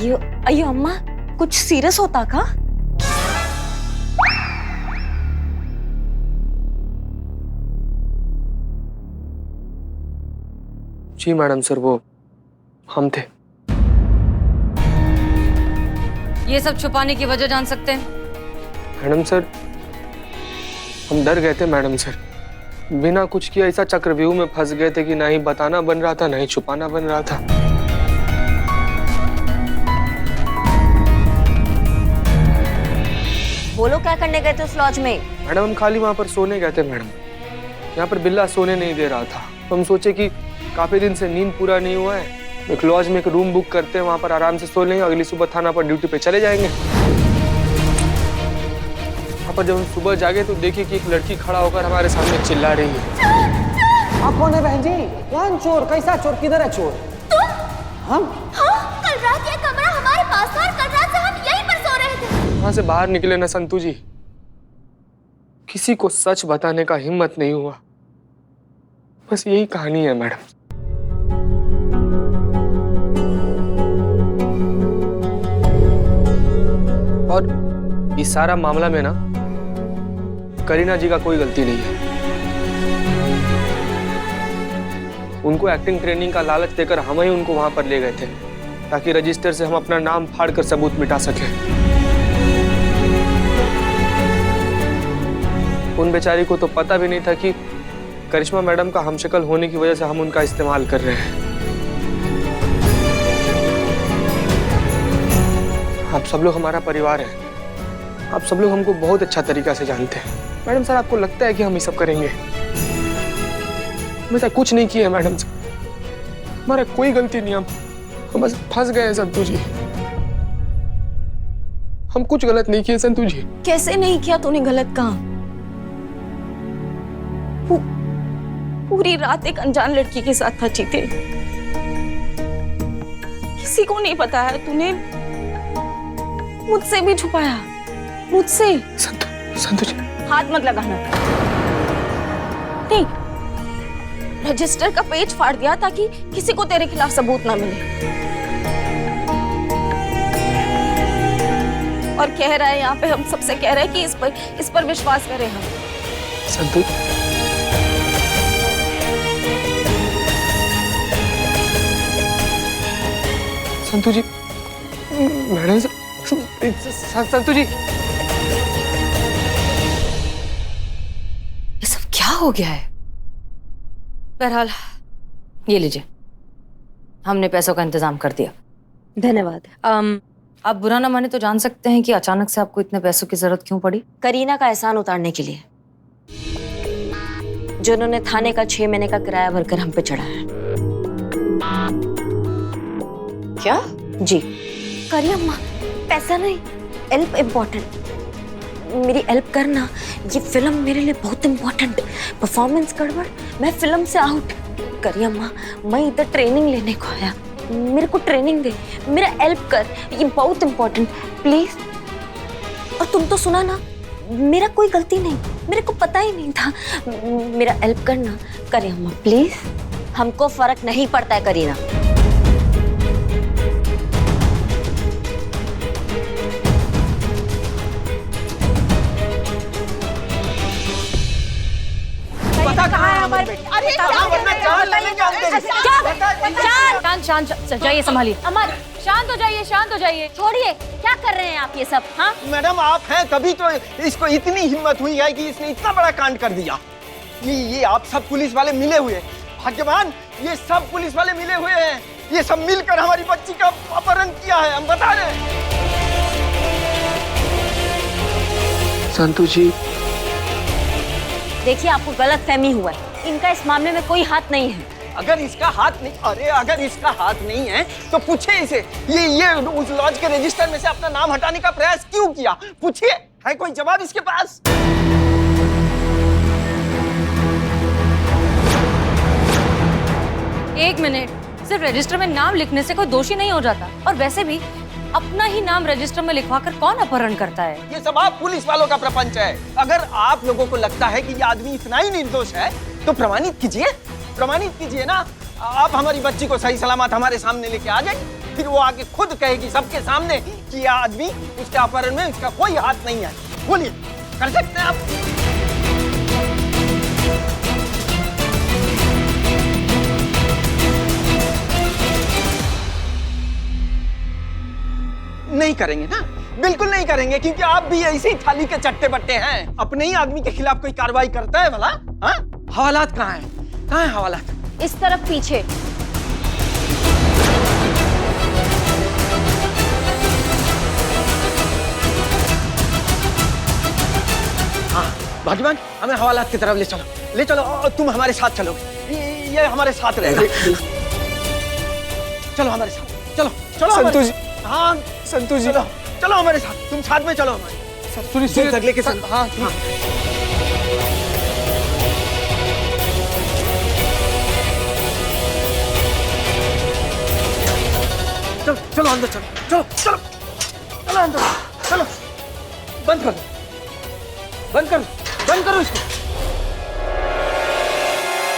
अयो अम्मा, कुछ सीरियस होता का? जी मैडम सर, वो हम थे। ये सब छुपाने की वजह जान सकते हैं? मैडम सर, हम डर गए थे मैडम सर। बिना कुछ किए ऐसा चक्रव्यूह में फंस गए थे कि ना ही बताना बन रहा था, ना ही छुपाना बन रहा था। बोलो, क्या करने गए थे उस लॉज में? मैडम हम खाली वहां पर सोने गए थे मैडम। यहाँ पर बिल्ला सोने नहीं दे रहा था। हम सोचे कि काफी दिन से नींद पूरा नहीं हुआ है, एक लॉज में एक रूम बुक करते हैं, वहां पर आराम से सो लेंगे, अगली सुबह थाना पर ड्यूटी पे चले जाएंगे। वहां पर जब हम सुबह जागे तो देखिए कि एक लड़की खड़ा होकर हमारे सामने चिल्ला रही है। आप कौन है बहन जी? कौन चोर? कैसा चोर? किधर है चोर? तुम? हम? हाँ, कल रात ये कमरा हमारे पास था और कल रात से हम यहीं पर सो रहे थे। वहां से बाहर निकले ना संतू जी, किसी को सच बताने का हिम्मत नहीं हुआ। बस यही कहानी है मैडम। और इस सारा मामला में ना करीना जी का कोई गलती नहीं है। उनको एक्टिंग ट्रेनिंग का लालच देकर हम ही उनको वहां पर ले गए थे, ताकि रजिस्टर से हम अपना नाम फाड़कर सबूत मिटा सके। उन बेचारी को तो पता भी नहीं था कि करिश्मा मैडम का हमशक्ल होने की वजह से हम उनका इस्तेमाल कर रहे हैं। आप सब लोग हमारा परिवार हैं। आप सब लोग हमको बहुत अच्छा तरीका से जानते हैं। मैडम सर, आपको लगता है कि हम ये सब करेंगे? हम ऐसा कुछ नहीं किया मैडम सर, हमारा कोई गलती नहीं। हम बस फंस गए हैं संतू जी। हम कुछ गलत नहीं किए संतू जी। कैसे नहीं किया तूने गलत काम? पूरी रात एक अनजान लड़की के साथ था चीते। किसी को नहीं बताया तूने, मुझसे भी छुपाया, मुझसे। संतू जी, हाथ मत लगाना। नहीं, रजिस्टर का पेज फाड़ दिया ताकि किसी को तेरे खिलाफ सबूत ना मिले। और कह रहा है यहाँ पे, हम सबसे कह रहे हैं कि इस पर विश्वास करें हम। संतू संतू जी, मैडम संतू जी, ये सब क्या हो गया है? बहरहाल ये लीजिए, हमने पैसों का इंतजाम कर दिया। धन्यवाद। आप बुरा ना माने तो जान सकते हैं कि अचानक से आपको इतने पैसों की जरूरत क्यों पड़ी? करीना का एहसान उतारने के लिए, जो उन्होंने थाने का 6 महीने का किराया भरकर हम पे चढ़ाया है। क्या? जी। करिए अम्मा, पैसा नहीं, हेल्प इम्पोर्टेंट। मेरी हेल्प करना। ये फिल्म मेरे लिए बहुत इम्पोर्टेंट। परफॉर्मेंस गड़बड़, मैं फिल्म से आउट। करिए अम्मा, मैं इधर ट्रेनिंग लेने को आया, मेरे को ट्रेनिंग दे, मेरा हेल्प कर, ये बहुत इम्पोर्टेंट, प्लीज। और तुम तो सुना ना, मेरा कोई गलती नहीं, मेरे को पता ही नहीं था। मेरा हेल्प करना करिए अम्मा, प्लीज। हमको फर्क नहीं पड़ता है करीना। पता कहाँ है हमारे? अरे वरना जान ले लेंगे हम तेरी। शांत जाइए, संभालिए। अमर, शांत हो जाइए, शांत हो जाइए। छोड़िए, क्या कर रहे हैं आप ये सब? हाँ, मैडम आप हैं तभी तो इसको इतनी हिम्मत हुई है कि इसने इतना बड़ा कांड कर दिया। ये आप सब पुलिस वाले मिले हुए हैं। भाग्यवान, ये सब पुलिस वाले मिले हुए हैं। ये सब मिलकर हमारी बच्ची का अपहरण किया है, हम बता रहे हैं। संतू जी, देखिए आपको गलत फहमी हुआ है, इनका इस मामले में कोई हाथ नहीं है। अगर इसका हाथ नहीं, अरे अगर इसका हाथ नहीं है तो पूछे इसे, ये उस लॉज के रजिस्टर में से अपना नाम हटाने का प्रयास क्यों किया? पूछिए, है कोई जवाब इसके पास? एक मिनट, सिर्फ रजिस्टर में नाम लिखने से कोई दोषी नहीं हो जाता। और वैसे भी अपना ही नाम रजिस्टर में लिखवाकर कौन अपहरण करता है? ये सब आप पुलिस वालों का प्रपंच है। अगर आप लोगों को लगता है कि ये आदमी इतना ही निर्दोष है तो प्रमाणित कीजिए ना। आप हमारी बच्ची को सही सलामत हमारे सामने लेके आ जाए, फिर वो आके खुद कहेगी सबके सामने कि यह आदमी उसके अपहरण में इसका कोई हाथ नहीं है। बोलिए, कर सकते हैं आप? नहीं करेंगे ना, बिल्कुल नहीं करेंगे, क्योंकि आप भी ऐसी थाली के चट्टे बट्टे हैं। अपने ही आदमी के खिलाफ कोई कार्रवाई करता है भला? हाँ? हवालात कहाँ है? कहाँ है हवालात? इस तरफ पीछे। हाँ भाग्यवान, हमें हवालात की तरफ ले चलो, ले चलो। और तुम हमारे साथ चलो, ये हमारे साथ रहेगा। चलो हमारे साथ, चलो चलो संतू जी, हाँ संतू जी, चलो चलो हमारे साथ, तुम साथ में चलो हमारे। सुनिए सुनिए, तक लेके चलो। हाँ हाँ। चलो चलो अंदर चलो, चलो चलो चलो अंदर, चलो। बंद करो, बंद करो, बंद करो इसको।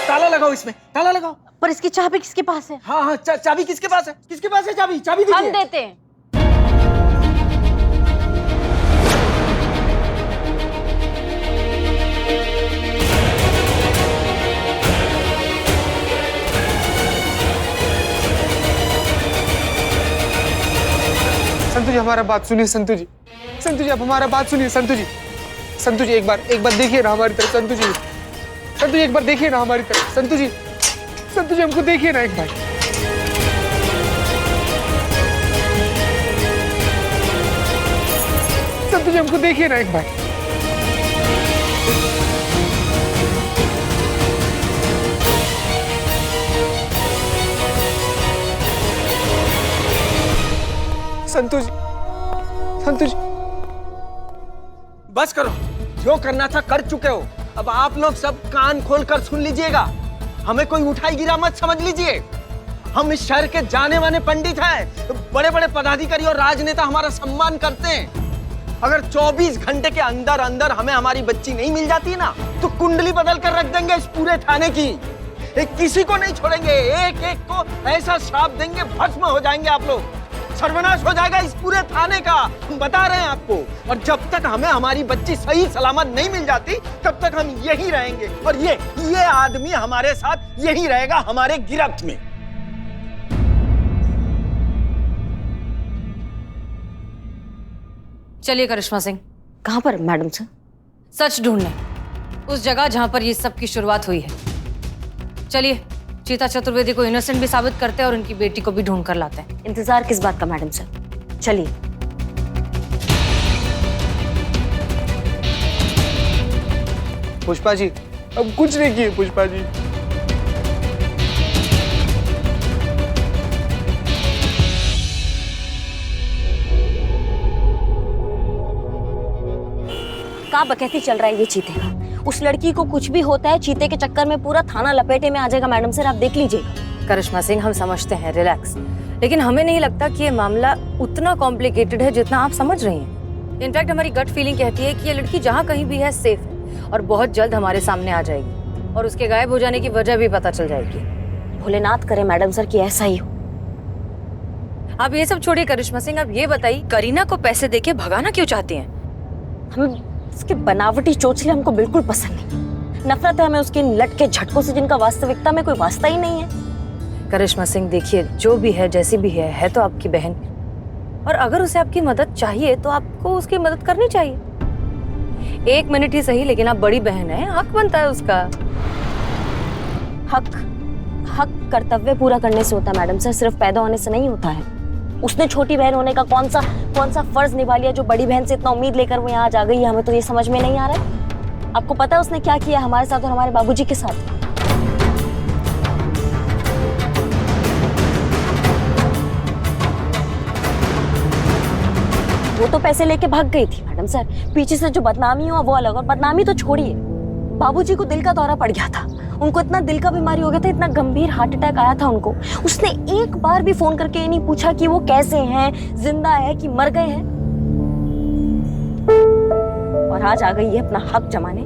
ताला लगाओ इसमें, ताला लगाओ। पर इसकी चाबी किसके पास है? हाँ हाँ, चाबी किसके पास है? किसके पास है चाबी? चाबी दीजिए। हम देते हैं। संतू जी हमारा बात सुनिए। संतू जी, संतू जी आप हमारा बात सुनिए। संतू जी, संतू जी एक बार देखिए ना हमारी तरफ। संतू जी, संतू जी एक बार देखिए ना हमारी तरफ। संतू जी, संतू जी हमको देखिए ना एक बार। संतू जी हमको देखिए ना एक बार। संतू जी, संतू जी, बस करो, जो करना था कर चुके हो। अब आप लोग सब कान खोलकर सुन लीजिएगा। हमें कोई उठाई गिरा मत समझ लीजिए। हम इस शहर के जाने माने पंडित हैं। बड़े बड़े पदाधिकारी और राजनेता हमारा सम्मान करते हैं। अगर 24 घंटे के अंदर अंदर हमें हमारी बच्ची नहीं मिल जाती ना, तो कुंडली बदल कर रख देंगे इस पूरे थाने की। किसी को नहीं छोड़ेंगे, एक एक को ऐसा श्राप देंगे, भस्म हो जाएंगे आप लोग। सर्वनाश हो जाएगा इस पूरे थाने का, हम बता रहे हैं आपको। और जब तक हमें हमारी बच्ची सही सलामत नहीं मिल जाती, तब तक हम यही रहेंगे। और ये आदमी हमारे साथ यही रहेगा, हमारे गिरफ्त में। चलिए करिश्मा सिंह, कहाँ पर मैडम सर? सच ढूंढने, उस जगह जहां पर ये सब की शुरुआत हुई है। चलिए, चीता चतुर्वेदी को इनोसेंट भी साबित करते हैं और उनकी बेटी को भी ढूंढ कर लाते हैं। इंतजार किस बात का मैडम सर? चलिए। पुष्पा जी, अब कुछ नहीं किए पुष्पा जी। क्या बकैती चल रहा है ये चीते का? उस लड़की को कुछ भी होता है, चीते के चक्कर में पूरा थाना लपेटे में आ जाएगा मैडम सर, आप देख लीजिएगा। करिश्मा सिंह, हम समझते हैं, रिलैक्स, लेकिन हमें नहीं लगता कि ये मामला उतना कॉम्प्लिकेटेड है जितना आप समझ रही हैं। इनफैक्ट हमारी गट फीलिंग कहती है कि ये लड़की जहाँ कहीं भी है सेफ है और बहुत जल्द हमारे सामने आ जाएगी और उसके गायब हो जाने की वजह भी पता चल जाएगी। भोलेनाथ करे मैडम सर कि ऐसा ही हो। आप ये सब छोड़िए करिश्मा सिंह, आप ये बताइए, करीना को पैसे देके भगाना क्यों चाहती हैं? हमें उसके बनावटी चोचले हमको बिल्कुल पसंद नहीं। नफरत है हमें उसके इन लटके झटकों से जिनका वास्तविकता में कोई वास्ता ही नहीं है। करिश्मा सिंह देखिए, जो भी है जैसी भी है तो आपकी बहन, और अगर उसे आपकी मदद चाहिए तो आपको उसकी मदद करनी चाहिए। 1 मिनट ही सही, लेकिन आप बड़ी बहन है, हक बनता है उसका। हक कर्तव्य पूरा करने से होता है मैडम सर, सिर्फ पैदा होने से नहीं होता है। उसने छोटी बहन होने का कौन सा फर्ज निभा लिया जो बड़ी बहन से इतना उम्मीद लेकर वो यहाँ आ जा गई है? हमें तो ये समझ में नहीं आ रहा है। आपको पता है उसने क्या किया हमारे साथ और हमारे बाबूजी के साथ? वो तो पैसे लेके भाग गई थी मैडम सर, पीछे से जो बदनामी हुआ वो अलग। और बदनामी तो छोड़िए, बाबूजी को दिल का दौरा पड़ गया था, उनको इतना दिल का बीमारी हो गया था, इतना गंभीर हार्ट अटैक आया था उनको। उसने एक बार भी फोन करके ये नहीं पूछा कि वो कैसे हैं, जिंदा है कि मर गए हैं। और आज आ गई है अपना हक जमाने।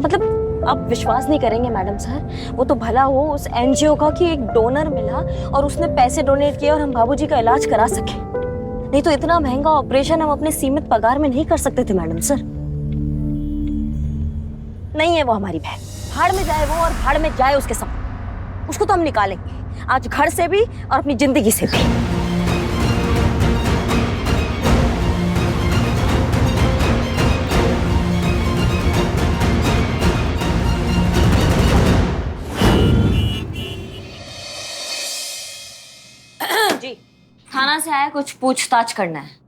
मतलब आप विश्वास नहीं करेंगे मैडम सर, वो तो भला हो उस एनजीओ का कि एक डोनर मिला और उसने पैसे डोनेट किए और हम बाबूजी का इलाज करा सके। नहीं तो इतना महंगा ऑपरेशन हम अपने सीमित पगार में नहीं कर सकते थे मैडम सर। नहीं है वो हमारी बहन, भाड़ में जाए वो और भाड़ में जाए उसके सब। उसको तो हम निकालेंगे आज घर से भी और अपनी जिंदगी से भी। जी थाना से आया, कुछ पूछताछ करना है।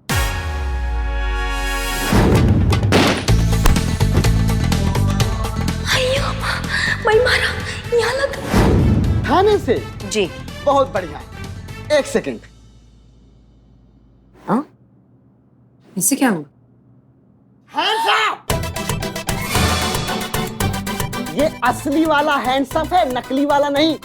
भाई मारा यहाँ लग। थाने से? जी बहुत बढ़िया। एक सेकंड। हाँ इससे क्या हुआ? Hands up! ये असली वाला हैंड्स अप है, नकली वाला नहीं।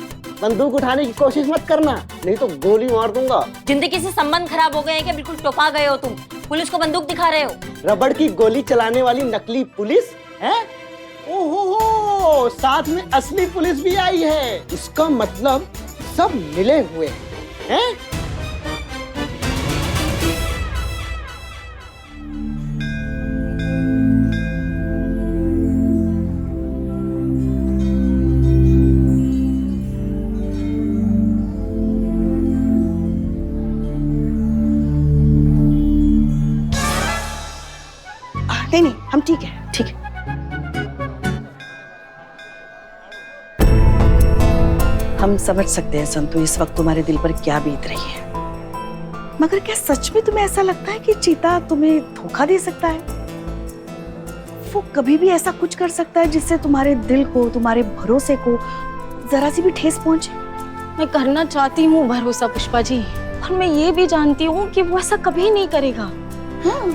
बंदूक उठाने की कोशिश मत करना, नहीं तो गोली मार दूंगा। जिंदगी से संबंध खराब हो गए हैं क्या? बिल्कुल टोपा गए हो तुम, पुलिस को बंदूक दिखा रहे हो। रबड़ की गोली चलाने वाली नकली पुलिस है? ओहो, साथ में असली पुलिस भी आई है। इसका मतलब सब मिले हुए हैं? नहीं, हम ठीक है, ठीक है। हम समझ सकते हैं संतु इस वक्त तुम्हारे दिल पर क्या बीत रही है, मगर क्या सच में तुम्हें ऐसा लगता है कि चीता तुम्हें धोखा दे सकता है? वो कभी भी ऐसा कुछ कर सकता है जिससे तुम्हारे दिल को, तुम्हारे भरोसे को जरा सी भी ठेस पहुंचे? मैं करना चाहती हूँ भरोसा पुष्पा जी, और मैं ये भी जानती हूँ कि वो ऐसा कभी नहीं करेगा। हाँ।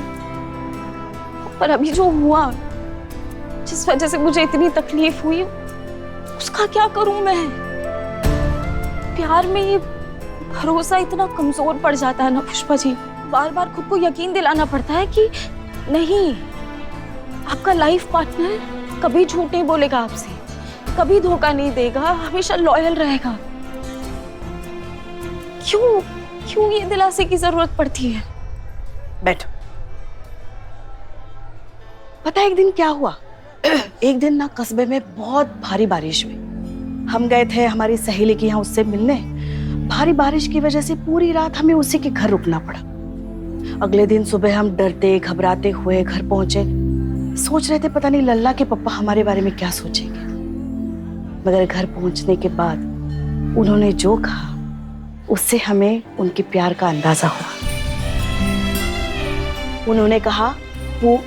पर अभी जो हुआ, जिस वजह से मुझे इतनी तकलीफ हुई, उसका क्या करूं मैं? प्यार में ये भरोसा इतना कमजोर पड़ जाता है ना पुष्पा जी। बार बार खुद को यकीन दिलाना पड़ता है कि नहीं, आपका लाइफ पार्टनर कभी झूठ नहीं बोलेगा आपसे, कभी धोखा नहीं देगा, हमेशा लॉयल रहेगा। क्यों ये दिलासे की जरूरत पड़ती है? बैठो। पता है एक दिन क्या हुआ? एक दिन ना कस्बे में बहुत भारी बारिश हुई। हम गए थे हमारी सहेली के यहाँ उससे मिलने। भारी बारिश की वजह से पूरी रात हमें उसी के घर रुकना पड़ा। अगले दिन सुबह हम डरते घबराते हुए घर पहुंचे। सोच रहे थे पता नहीं लल्ला के पापा हमारे बारे में क्या सोचेंगे, मगर घर पहुंचने के बाद उन्होंने जो कहा उससे हमें उनके प्यार का अंदाजा हुआ। उन्होंने कहा वो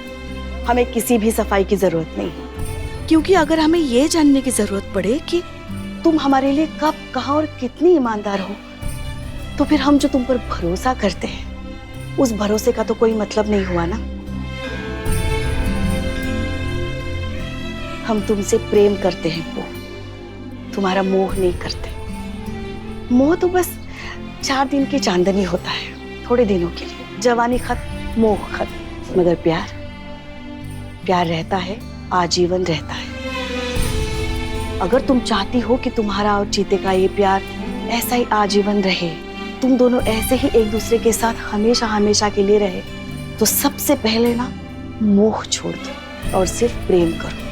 हमें किसी भी सफाई की जरूरत नहीं है, क्योंकि अगर हमें ये जानने की जरूरत पड़े कि तुम हमारे लिए कब, कहाँ और कितनी ईमानदार हो, तो फिर हम जो तुम पर भरोसा करते हैं उस भरोसे का तो कोई मतलब नहीं हुआ ना। हम तुमसे प्रेम करते हैं वो, तुम्हारा मोह नहीं करते। मोह तो बस 4 दिन की चांदनी होता है, थोड़े दिनों के लिए। जवानी खत्म, मोह खत्म, मगर प्यार रहता है, आजीवन रहता है। अगर तुम चाहती हो कि तुम्हारा और चीते का ये प्यार ऐसा ही आजीवन रहे, तुम दोनों ऐसे ही एक दूसरे के साथ हमेशा हमेशा के लिए रहे, तो सबसे पहले ना मोह छोड़ दो और सिर्फ प्रेम करो।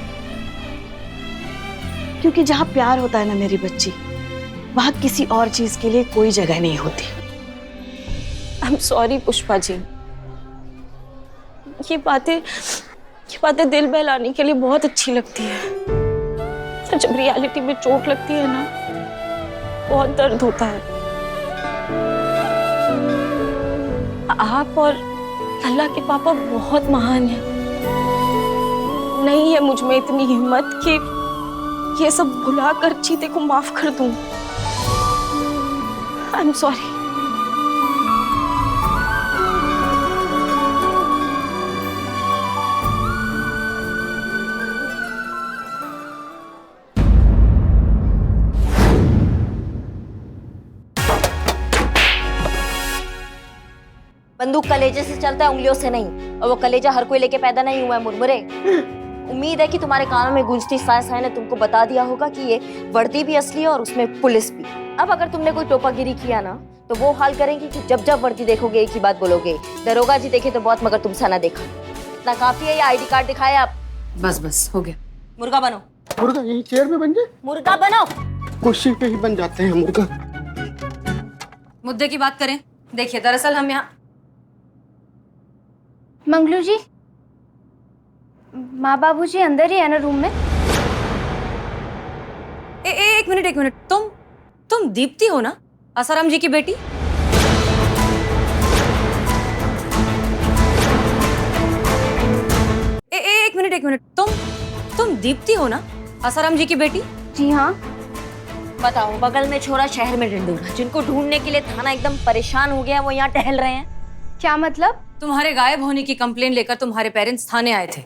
क्योंकि जहां प्यार होता है ना मेरी बच्ची, वहां किसी और चीज के लिए कोई जगह नहीं होती। I am sorry Pushpa ji, ये बातें दिल बहलाने के लिए बहुत अच्छी लगती है, तो जब रियलिटी में चोट लगती है ना, बहुत दर्द होता है। आप और लल्ला के पापा बहुत महान हैं। नहीं है मुझ में इतनी हिम्मत कि ये सब भुलाकर चीते को माफ कर दूं। I am sorry. बंदूक कलेजे से चलता है, उंगलियों से नहीं। और वो कलेजा हर कोई लेके पैदा नहीं हुआ है मुरमुरे। उम्मीद है कि तुम्हारे कानों में गूंजती साय साय ने तुमको बता दिया होगा कि ये वर्दी भी असली है और उसमें पुलिस भी। अब अगर तुमने कोई टोपागिरी किया ना तो वो हाल करेंगे कि जब जब वर्दी देखोगे एक ही बात बोलोगे, दरोगा जी देखे तो बहुत मगर तुमसे ना देखा। इतना काफी है, ये आईडी कार्ड दिखाए आप। बस बस हो गया। मुर्गा बनो। मुर्गा यही चेयर में बन जाए? मुर्गा बनो। कुर्सी पे ही बन जाते हैं मुर्गा। मुद्दे की बात करें। देखिए दरअसल हम यहाँ मंगलू जी, माँ बाबू जी अंदर ही है ना रूम में? एक मिनट तुम दीप्ति हो ना, आसाराम जी की बेटी? एक मिनट तुम दीप्ति हो ना, आसाराम जी की बेटी? जी हाँ। बताओ, बगल में छोरा शहर में ढिंडोरा, जिनको ढूंढने के लिए थाना एकदम परेशान हो गया, वो यहाँ टहल रहे हैं। क्या मतलब? तुम्हारे गायब होने की कंप्लेन लेकर तुम्हारे पेरेंट्स थाने आए थे।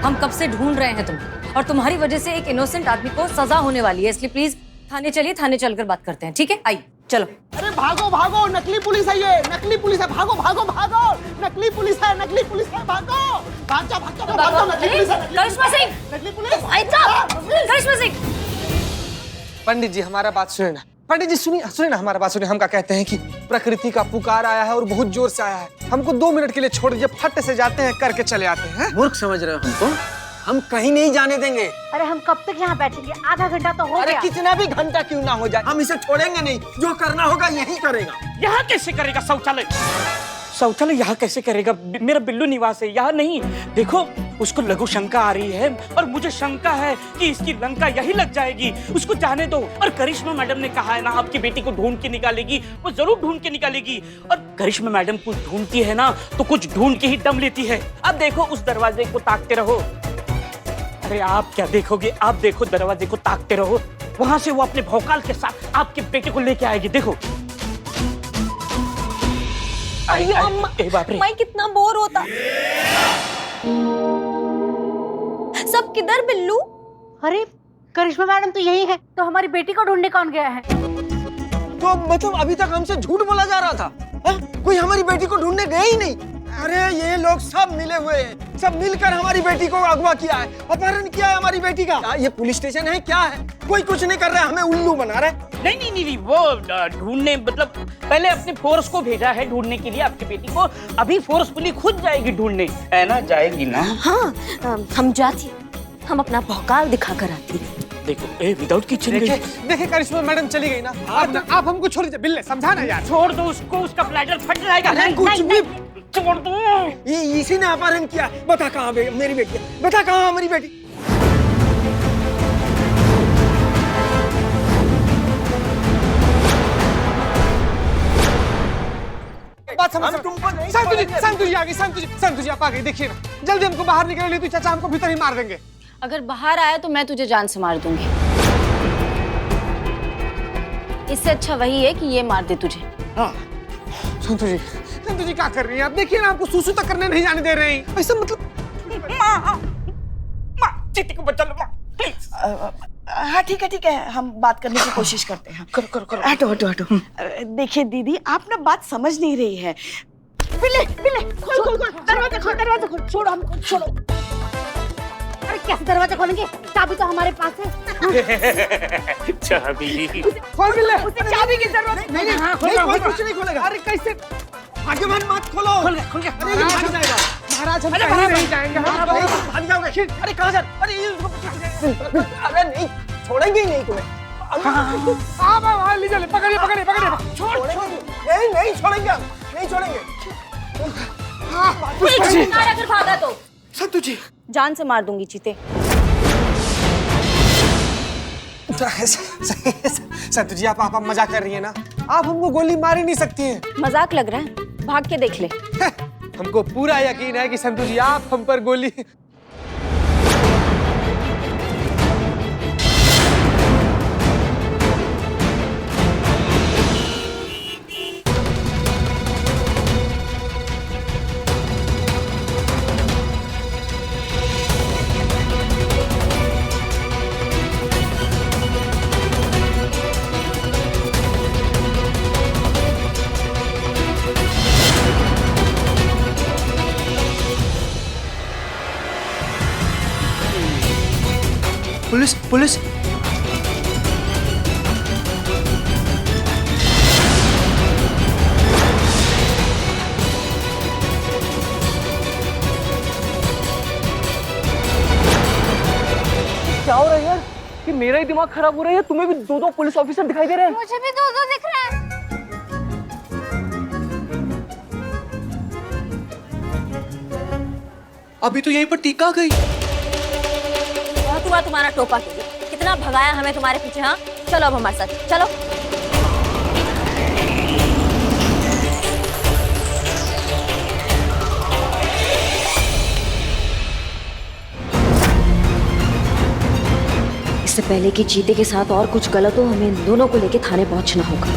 हम कब से ढूंढ रहे हैं तुम्हें, और तुम्हारी वजह से एक इनोसेंट आदमी को सजा होने वाली है, इसलिए प्लीज थाने चलिए, थाने चलकर बात करते हैं, ठीक है? आइए चलो। अरे भागो भागो, नकली पुलिस है ये, नकली पुलिस है, भागो भागो भागो, नकली पुलिस है, नकली पुलिस है, भागो भाग जा, नकली पुलिस है, करिश्मा सिंह, नकली पुलिस। करिश्मा सिंह। पंडित जी हमारा बात सुने ना, पंडित जी सुनिए ना हमारा बात सुनिए। हम क्या कहते हैं कि प्रकृति का पुकार आया है और बहुत जोर से आया है, हमको 2 मिनट के लिए छोड़ दीजिए, फट से जाते हैं, करके चले आते हैं। मूर्ख समझ रहे हो हमको? हम कहीं नहीं जाने देंगे। अरे हम कब तक यहाँ बैठेंगे? आधा घंटा तो हो अरे गया। कितना भी घंटा क्यों ना हो जाए, हम इसे छोड़ेंगे नहीं, जो करना होगा यही करेगा। यहाँ कैसे करेगा शौचालय? शौचालय यहाँ कैसे करेगा? मेरा बिल्लू निवास है, यहाँ नहीं। देखो उसको लघु शंका आ रही है और मुझे शंका है कि इसकी लंका यही लग जाएगी। उसको जाने दो। और करिश्मा मैडम ने कहा है ना, आपकी बेटी को ढूंढ के निकालेगी, वो जरूर ढूंढ के निकालेगी। और करिश्मा मैडम कुछ ढूंढती है ना तो कुछ ढूंढ के ही दम लेती है। अब देखो उस दरवाजे को ताकते रहो। अरे आप क्या देखोगे, आप देखो दरवाजे को ताकते रहो, वहां से वो अपने भौकाल के साथ आपके बेटे को लेके आएगी। देखो। बाप रे, मैं कितना बोर होता। सब किधर बिल्लू? अरे करिश्मा मैडम तो यही है, तो हमारी बेटी को ढूंढने कौन गया है? तो मतलब अभी तक हमसे झूठ बोला जा रहा था? कोई हमारी बेटी को ढूंढने गया ही नहीं। अरे ये लोग सब मिले हुए हैं, सब मिलकर हमारी बेटी को अगवा किया है, अपहरण किया है हमारी बेटी का। ये पुलिस स्टेशन है क्या है? कोई कुछ नहीं कर रहा है, हमें उल्लू बना रहा है। नहीं, वो ढूंढने मतलब पहले अपने फोर्स को भेजा है ढूंढने के लिए आपकी बेटी को। अभी फोर्सफुली खुद जाएगी ढूंढने, है ना? जाएगी ना? हाँ, हम जाती, हम अपना भौकाल दिखा कर आती। देखो विदाउट किचन गई। देखिए करिश्मा मैडम चली गई ना, आप हमको छोड़ दीजिए। बिल्ले समझाना यार। छोड़ दो उसको, उसका ब्लैडर फट जाएगा। कुछ भी छोड़ दो। ये इसी ने अपहरण किया। बता कहाँ मेरी बेटी, बता कहाँ हमारी बेटी। बात समझ संतु जी आ गई, संतु जी आप आ गई। देखिए ना, जल्दी हमको बाहर निकलने तो चाचा हमको भीतर ही मार देंगे। अगर बाहर आया तो मैं तुझे जान से मार दूंगी। इससे अच्छा वही है कि ये मार दे तुझे। हाँ। संतु जी क्या कर रही हैं आप? देखिए ना, आपको सूसू तक करने नहीं जाने दे रहे हैं। ऐसा मतलब माँ चीटी को बचा लो माँ, प्लीज। हाँ ठीक है, हम बात करने की कोशिश करते हैं। करो। हटो। देखिए दीदी, आप ना बात समझ नहीं रही है। बिल्ले खोल, दरवाजा खोल, छोड़ो हमको, छोड़ो। अरे कैसे दरवाजा खोलेंगे? चाबी तो हमारे पास है। चाबी खोल बिल्ले। उसे चाबी की जरूरत नहीं, कोई कुछ नहीं खोलेगा। अरे कैसे? आगे मत खोलो। खुल गया। अरे ये भाग जाएगा। महाराज हम कहीं नहीं जाएंगे। भाग जाओगे। अरे कहाँ जा? अरे नहीं, छोड़ेंगे ही नहीं तुम्हें। हाँ, लीजिए, पकड़िए। नहीं छोड़ेंगे हम, नहीं छोड़ेंगे। अगर भागा तो संतु जी जान से मार दूंगी चीते। संतु जी आप मजाक कर रही है ना? आप हमको गोली मार ही नहीं सकती हैं। मजाक लग रहा है? भाग के देख ले। हमको पूरा यकीन है कि संतु जी आप हम पर गोली पुलिस पुलिस क्या हो रहा है यार? कि मेरा ही दिमाग खराब हो रहा है या तुम्हें भी दो दो पुलिस ऑफिसर दिखाई दे रहे हैं? मुझे भी दो दो दिख रहे हैं। अभी तो यहीं पर टीका गई। बहुत हुआ तुम्हारा टोपा के लिए, कितना भगाया हमें तुम्हारे पीछे। हाँ चलो अब हमारे साथ चलो। इससे पहले कि चीते के साथ और कुछ गलत हो, हमें इन दोनों को लेके थाने पहुंचना होगा।